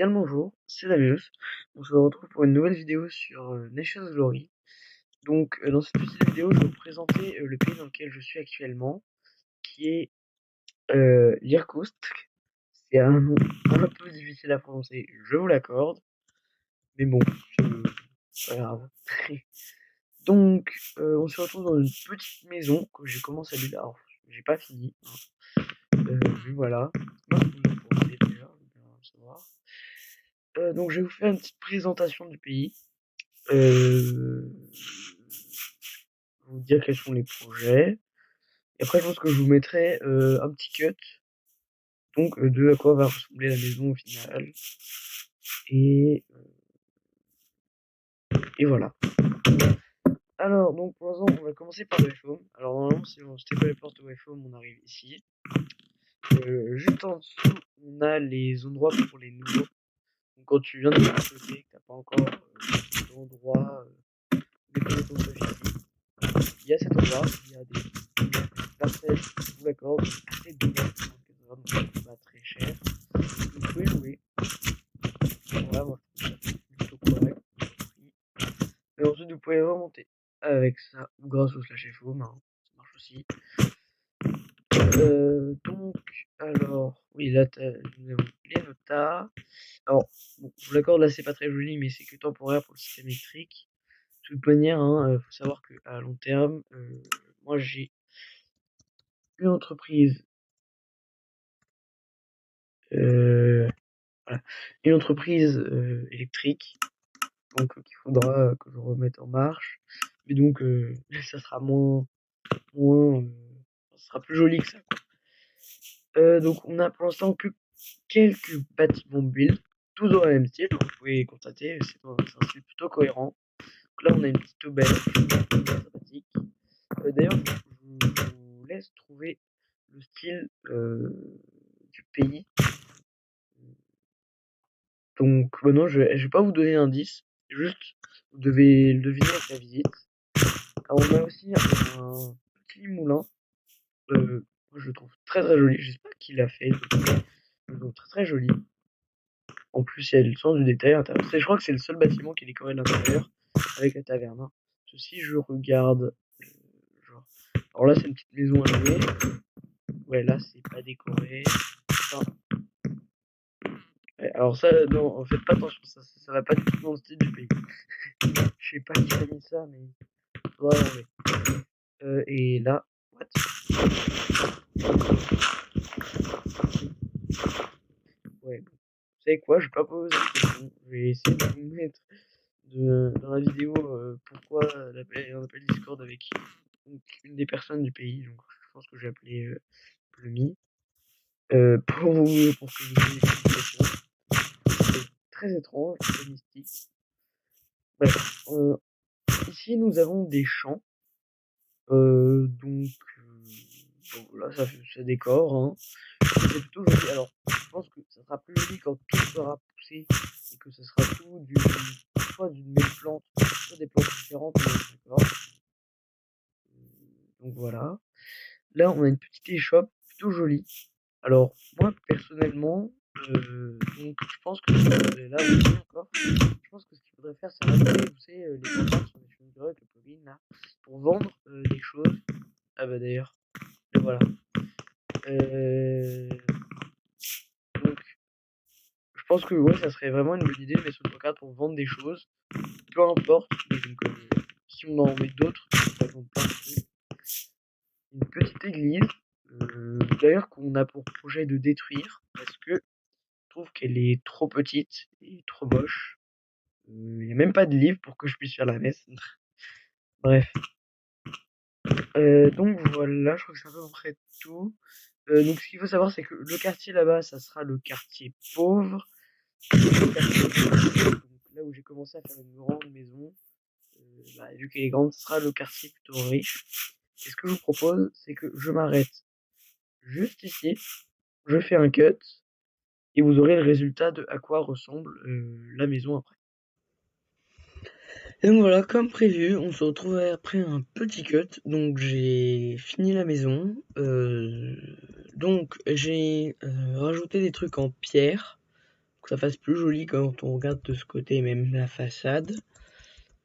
Bien le bonjour, c'est Damius. On se retrouve pour une nouvelle vidéo sur Nations Glory. Donc, dans cette petite vidéo, je vais vous présenter le pays dans lequel je suis actuellement, qui est l'Irkoutsk. C'est un nom un peu difficile à prononcer, je vous l'accorde, mais bon, c'est pas grave. Donc, on se retrouve dans une petite maison que j'ai commencé à vivre. Alors, j'ai pas fini, hein. Mais voilà. Moi, ce que vous en pensez déjà, je veux bien savoir. Donc, je vais vous faire une petite présentation du pays. Vous dire quels sont les projets. Et après, je pense que je vous mettrai un petit cut, donc de à quoi va ressembler la maison au final. Et, et voilà. Alors, donc pour l'instant, on va commencer par le F-Home. Alors, normalement, si on se les portes au F-Home, on arrive ici. Juste en dessous, on a les endroits pour les nouveaux. Donc, quand tu viens de côté, que t'as pas encore d'endroit déposer ton stuff ici, il y a cet endroit, il y a des parcelles, je vous l'accorde, assez dommage, donc pas très cher. Vous pouvez louer. Voilà, moi je trouve ça plutôt correct. Et ensuite, vous pouvez remonter avec ça, ou grâce au slash FO, hein, ça marche aussi. Donc, alors, oui, là, nous avons les notas. Alors, bon, je vous l'accorde, là, c'est pas très joli, mais c'est que temporaire pour le système électrique. De toute manière, hein, faut savoir qu'à long terme, moi, j'ai une entreprise, voilà, une entreprise électrique, donc qu'il faudra que je remette en marche. Mais donc, ça sera ça sera plus joli que ça, quoi. Donc on a pour l'instant que quelques bâtiments build, tous dans le même style, vous pouvez constater, c'est un style plutôt cohérent. Donc là on a une petite auberge sympathique. D'ailleurs, je vous laisse trouver le style du pays. Donc maintenant je vais pas vous donner d'indice, juste vous devez le deviner avec la visite. Alors on a aussi un petit moulin. Moi je le trouve très très joli. Je sais pas qui l'a fait. Je le trouve très très joli. En plus, il y a le sens du détail à l'intérieur. Je crois que c'est le seul bâtiment qui est décoré de l'intérieur avec la taverne, hein. Si je regarde, genre, alors là c'est une petite maison à louer. Ouais, là c'est pas décoré. Enfin, ouais, alors ça, non, faites pas attention, ça va pas du tout dans le style du pays. Je sais pas qui a mis ça, mais faudra l'enlever. Et là, what? Ouais, bon. Vous savez quoi, je vais pas poser de questions. Je vais essayer de vous mettre dans la vidéo pourquoi on appelle Discord avec une des personnes du pays. Donc je pense que j'ai appelé Plumy pour que vous ayez une explication. C'est très étrange, très mystique. Bref, ici nous avons des champs. Donc voilà, ça décore, hein. C'est plutôt joli. Alors, je pense que ça sera plus joli quand tout sera poussé et que ce sera tout soit d'une même plante, soit des plantes différentes, d'accord. Donc voilà. Là, on a une petite échoppe plutôt jolie. Alors, moi, personnellement, donc je pense que là aussi encore, je pense que ce qu'il faudrait faire, c'est rajouter, vous savez, les pancartes sur les chemins de avec le plugin là, pour vendre des choses. Ah bah d'ailleurs, le voilà. Donc, je pense que ouais, ça serait vraiment une bonne idée de mettre une pancarte pour vendre des choses, peu importe. Mais donc, si on en met d'autres, ça vend plein de trucs. Une petite église, d'ailleurs qu'on a pour projet de détruire parce que je trouve qu'elle est trop petite et trop moche. Il n'y a même pas de livre pour que je puisse faire la messe. Bref. Donc voilà, je crois que c'est à peu près tout. Donc ce qu'il faut savoir, c'est que le quartier là-bas, ça sera le quartier pauvre. Le quartier, donc là où j'ai commencé à faire une grande maison, vu qu'elle est grande, ce sera le quartier plutôt riche. Et ce que je vous propose, c'est que je m'arrête juste ici, je fais un cut, et vous aurez le résultat de à quoi ressemble la maison après. Et donc voilà, comme prévu, on se retrouve après un petit cut. Donc j'ai fini la maison. Donc j'ai rajouté des trucs en pierre. ça fasse plus joli quand on regarde de ce côté, même la façade.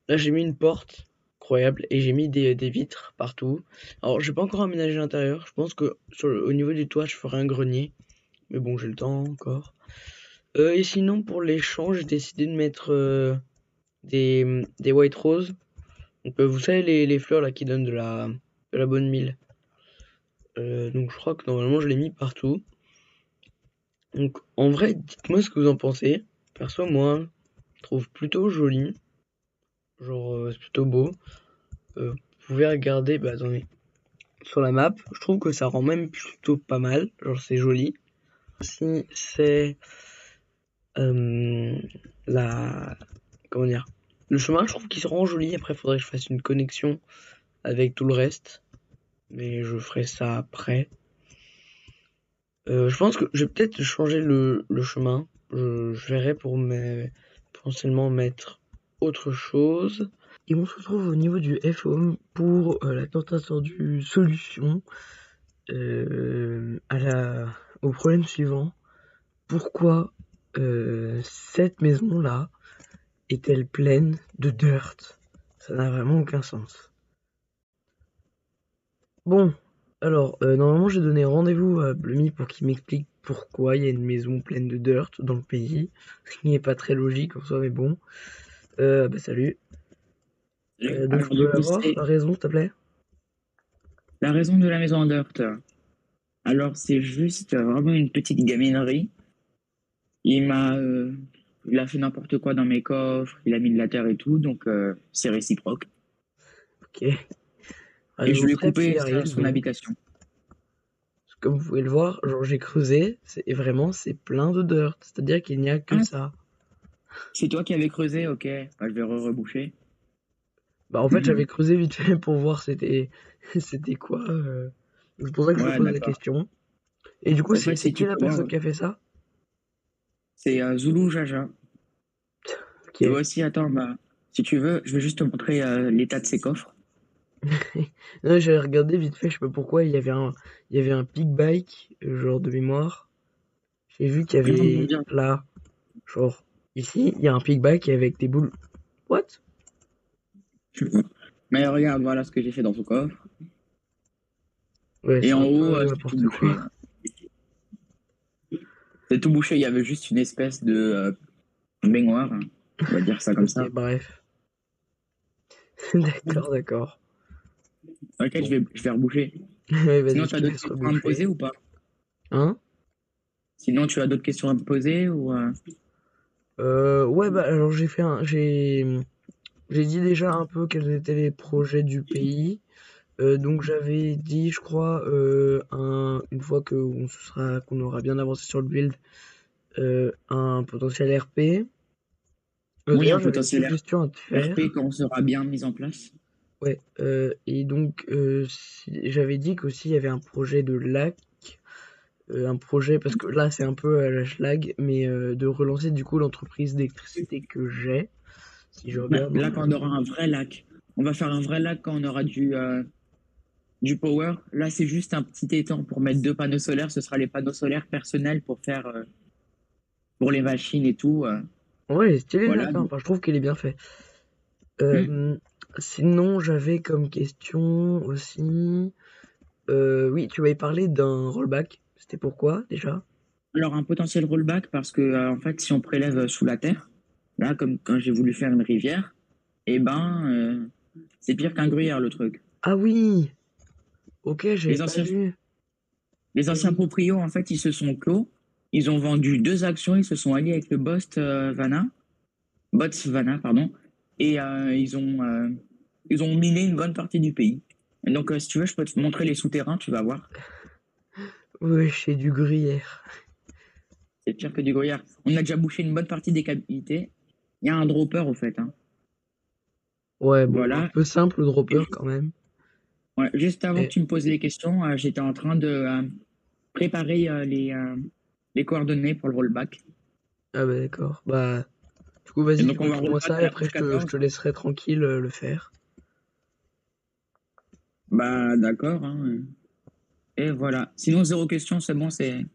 Là, j'ai mis une porte incroyable et j'ai mis des vitres partout. Alors, j'ai pas encore aménagé l'intérieur. Je pense que au niveau du toit, je ferai un grenier. Mais bon, j'ai le temps encore. Et sinon, pour les champs, j'ai décidé de mettre des white roses. Donc, vous savez, les fleurs là qui donnent de la bonne mille. Donc, je crois que normalement, je l'ai mis partout. Donc, en vrai, dites-moi ce que vous en pensez. Perso, moi, je trouve plutôt joli. Genre, c'est plutôt beau. Vous pouvez regarder, bah attendez, sur la map, je trouve que ça rend même plutôt pas mal. Genre, c'est joli. Si c'est la... Comment dire? Le chemin, je trouve qu'il se rend joli. Après, il faudrait que je fasse une connexion avec tout le reste. Mais je ferai ça après. Je pense que je vais peut-être changer le chemin. Je verrai pour potentiellement mettre autre chose. Et on se retrouve au niveau du FOM pour la tant attendue solution au problème suivant. Pourquoi cette maison-là est-elle pleine de dirt? Ça n'a vraiment aucun sens. Bon, alors, normalement j'ai donné rendez-vous à Blumi pour qu'il m'explique pourquoi il y a une maison pleine de dirt dans le pays. Ce qui n'est pas très logique en soi, mais bon. Bah salut. Donc je Alors du peux coup, avoir c'est la raison, s'il te plaît? la raison de la maison en dirt. Alors c'est juste vraiment une petite gaminerie. Il m'a, il a fait n'importe quoi dans mes coffres, il a mis de la terre et tout, donc c'est réciproque. Ok. Et je Raison lui ai très coupé puérile son donc. habitation. Comme vous pouvez le voir, genre j'ai creusé, et vraiment c'est plein de dirt, c'est-à-dire qu'il n'y a que Ah, ça. c'est toi qui avais creusé, ok. Bah, je vais reboucher. Bah en fait j'avais creusé vite fait pour voir c'était quoi. C'est pour ça que je me Ouais, pose la d'accord. question. Et du coup En fait, c'est si qui tu la peux voir, personne qui a fait ça? c'est Zulu Jaja. Et Ok. voici, attends, bah, si tu veux, je vais juste te montrer l'état de ses coffres. Non, j'avais regardé vite fait, je sais pas pourquoi, il y avait un big bike, genre de mémoire. J'ai vu qu'il y Ah, mon avait Dieu. là, genre ici, il y a un big bike avec des boules. What? Mais regarde, voilà ce que j'ai fait dans son coffre. Ouais, Et c'est en un haut, peu c'est tout n'importe bouché. quoi. C'est tout bouché, il y avait juste une espèce de baignoire, hein. On va dire ça comme Ok, ça. bref. D'accord, d'accord. Ok, Bon. je vais reboucher. Ouais, vas-y, Sinon, je tu as te d'autres laisse questions à me poser reboucher. ou pas? Hein? Sinon, tu as d'autres questions à me poser ou Ouais, bah alors j'ai dit déjà un peu quels étaient les projets du pays. Donc j'avais dit, je crois, une fois qu'on aura bien avancé sur le build, un potentiel RP. oui, un D'ailleurs, j'avais une potentiel suggestion à te RP faire. quand on sera bien mis en place. Ouais, et donc j'avais dit qu'aussi il y avait un projet de lac, un projet parce que là c'est un peu à la schlag, mais de relancer du coup l'entreprise d'électricité que j'ai. Si je Ouais, regarde, là, quand on aura un vrai lac, on va faire un vrai lac quand on aura du power. Là, c'est juste un petit étang pour mettre deux panneaux solaires. Ce sera les panneaux solaires personnels pour faire pour les machines et tout. ouais, il est stylé le Voilà. lac, hein. Enfin, je trouve qu'il est bien fait. Hmm. Euh, Sinon, j'avais comme question aussi. Oui, tu m'avais parlé d'un rollback. C'était pourquoi déjà? Alors, un potentiel rollback parce que, en fait, si on prélève sous la terre, là, comme quand j'ai voulu faire une rivière, eh ben, c'est pire qu'un gruyère, le truc. Ah oui! Ok, j'avais Les pas anciens, vu. les anciens proprios, en fait, ils se sont clos. Ils ont vendu deux actions. Ils se sont alliés avec le Botswana, pardon. Et ils ont miné une bonne partie du pays. Et donc, si tu veux, je peux te montrer les souterrains, tu vas voir. Ouais, c'est du gruyère. C'est pire que du gruyère. On a déjà bouché une bonne partie des cavités. Il y a un dropper, au fait, hein. Ouais, bon, un Voilà. peu simple le dropper quand même. Ouais, juste avant que Et... tu me poses les questions, j'étais en train de préparer les coordonnées pour le rollback. Ah bah d'accord. Bah, du coup, Et vas-y, donc, on va montre-moi rollback ça à et la après couche je te 14. laisserai tranquille le faire. Bah, d'accord, hein. Et voilà. Sinon, zéro question, c'est bon, c'est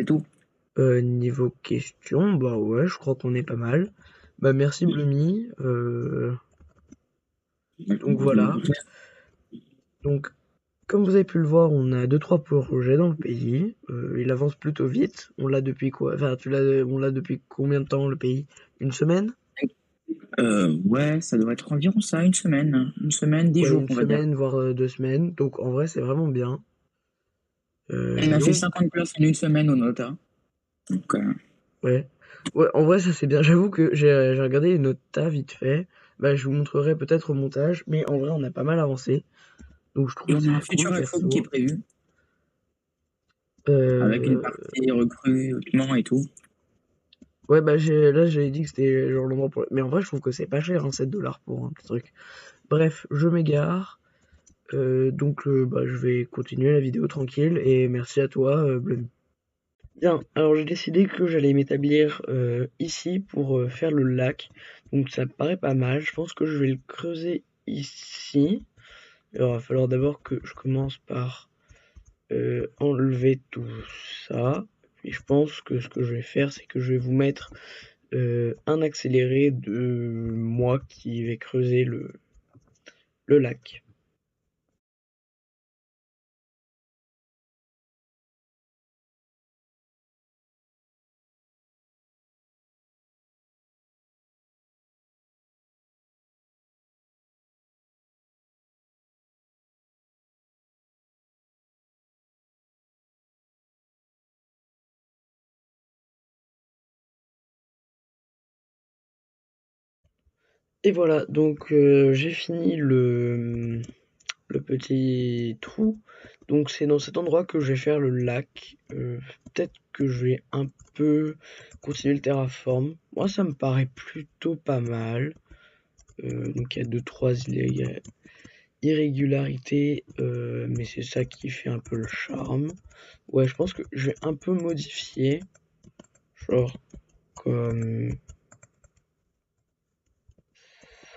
tout. Niveau question, bah ouais, je crois qu'on est pas mal. Bah merci Blumi. Donc voilà. Donc comme vous avez pu le voir, on a deux trois projets dans le pays. Il avance plutôt vite. On l'a depuis quoi? Enfin, on l'a depuis combien de temps le pays? Une semaine? Ouais, ça doit être environ ça, une semaine. Une semaine, 10 Ouais, jours, une on va dire. semaine, voire 2 semaines. Donc en vrai, c'est vraiment bien. On a fait Donc 50 places en une semaine au Nota. Donc, ouais. Ouais, en vrai, ça c'est bien. J'avoue que j'ai regardé les notas vite fait. Bah, je vous montrerai peut-être au montage, mais en vrai, on a pas mal avancé. Donc je et trouve on a ça un cool futur FOM qui est perso. prévu, avec une Euh, partie recrutement et tout. ouais, bah j'avais dit que c'était genre l'endroit pour. Mais en vrai, je trouve que c'est pas cher, hein, 7 dollars pour un petit truc. Bref, je m'égare. Donc bah, je vais continuer la vidéo tranquille et merci à toi, Blum. Bien, alors j'ai décidé que j'allais m'établir ici pour faire le lac. Donc ça me paraît pas mal. Je pense que je vais le creuser ici. Alors, il va falloir d'abord que je commence par enlever tout ça. Puis je pense que ce que je vais faire, c'est que je vais vous mettre un accéléré de moi qui vais creuser le lac. Et voilà, donc j'ai fini le petit trou. Donc c'est dans cet endroit que je vais faire le lac. Peut-être que je vais un peu continuer le terraform. Moi ça me paraît plutôt pas mal. Donc il y a deux trois irrégularités, mais c'est ça qui fait un peu le charme. Ouais, je pense que je vais un peu modifier. Genre comme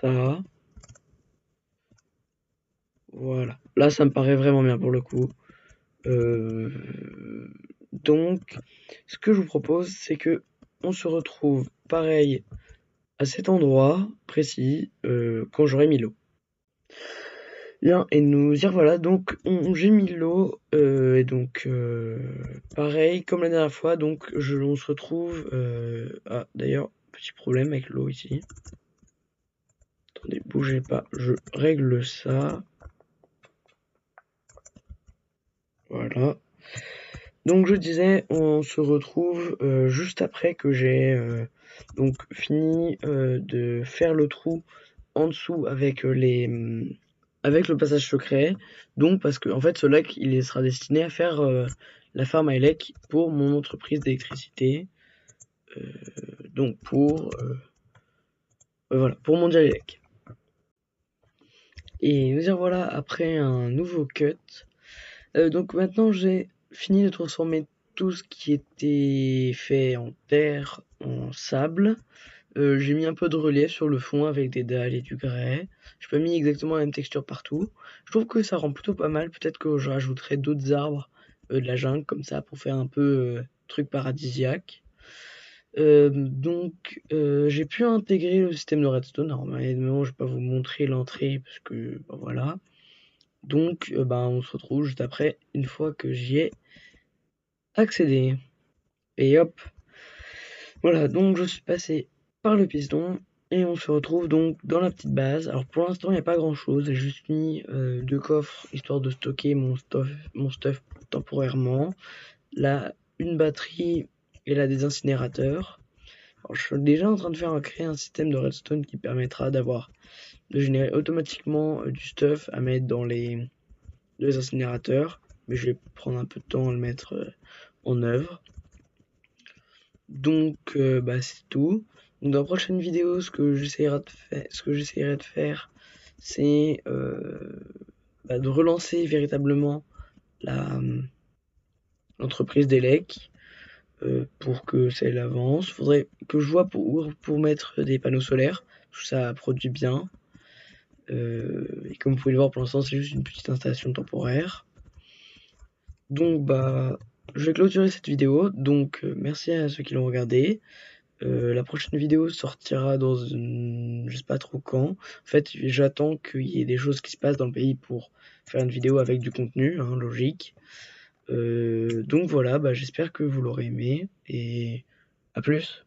ça. Voilà. Là ça me paraît vraiment bien pour le coup. Euh, donc, ce que je vous propose, c'est que on se retrouve pareil à cet endroit précis quand j'aurai mis l'eau. Bien, et nous y revoilà. Donc, j'ai mis l'eau et donc pareil comme la dernière fois. Donc, on se retrouve. Ah, d'ailleurs, petit problème avec l'eau ici. Attendez, bougez pas. Je règle ça. Voilà. Donc je disais, on se retrouve juste après que j'ai donc fini de faire le trou en dessous avec avec le passage secret. Donc parce que en fait ce lac il sera destiné à faire la farm à élec pour mon entreprise d'électricité. Euh, donc voilà pour Mondial Elec. Et nous y voilà après un nouveau cut. Donc maintenant j'ai fini de transformer tout ce qui était fait en terre en sable. J'ai mis un peu de relief sur le fond avec des dalles et du grès. J'ai pas mis exactement la même texture partout. Je trouve que ça rend plutôt pas mal. Peut-être que je rajouterai d'autres arbres de la jungle comme ça pour faire un peu truc paradisiaque. J'ai pu intégrer le système de redstone. Alors évidemment je vais pas vous montrer l'entrée parce que bah, voilà. Donc on se retrouve juste après une fois que j'y ai accédé. Et hop, voilà, donc je suis passé par le piston et on se retrouve donc dans la petite base. Alors pour l'instant, il n'y a pas grand-chose, j'ai juste mis 2 coffres histoire de stocker mon stuff temporairement. Là, une batterie et là des incinérateurs. Alors, je suis déjà en train de créer un système de redstone qui permettra de générer automatiquement du stuff à mettre dans les incinérateurs, mais je vais prendre un peu de temps à le mettre en œuvre. Donc c'est tout. Donc dans la prochaine vidéo, ce que j'essaierai de faire, c'est de relancer véritablement la l'entreprise d'Elec pour que ça avance. Faudrait que je vois pour mettre des panneaux solaires, tout ça produit bien. Et comme vous pouvez le voir pour l'instant, c'est juste une petite installation temporaire. Donc je vais clôturer cette vidéo, donc merci à ceux qui l'ont regardé. La prochaine vidéo sortira dans je sais pas trop quand. En fait, j'attends qu'il y ait des choses qui se passent dans le pays pour faire une vidéo avec du contenu, hein, logique. Donc voilà, bah, j'espère que vous l'aurez aimé et à plus.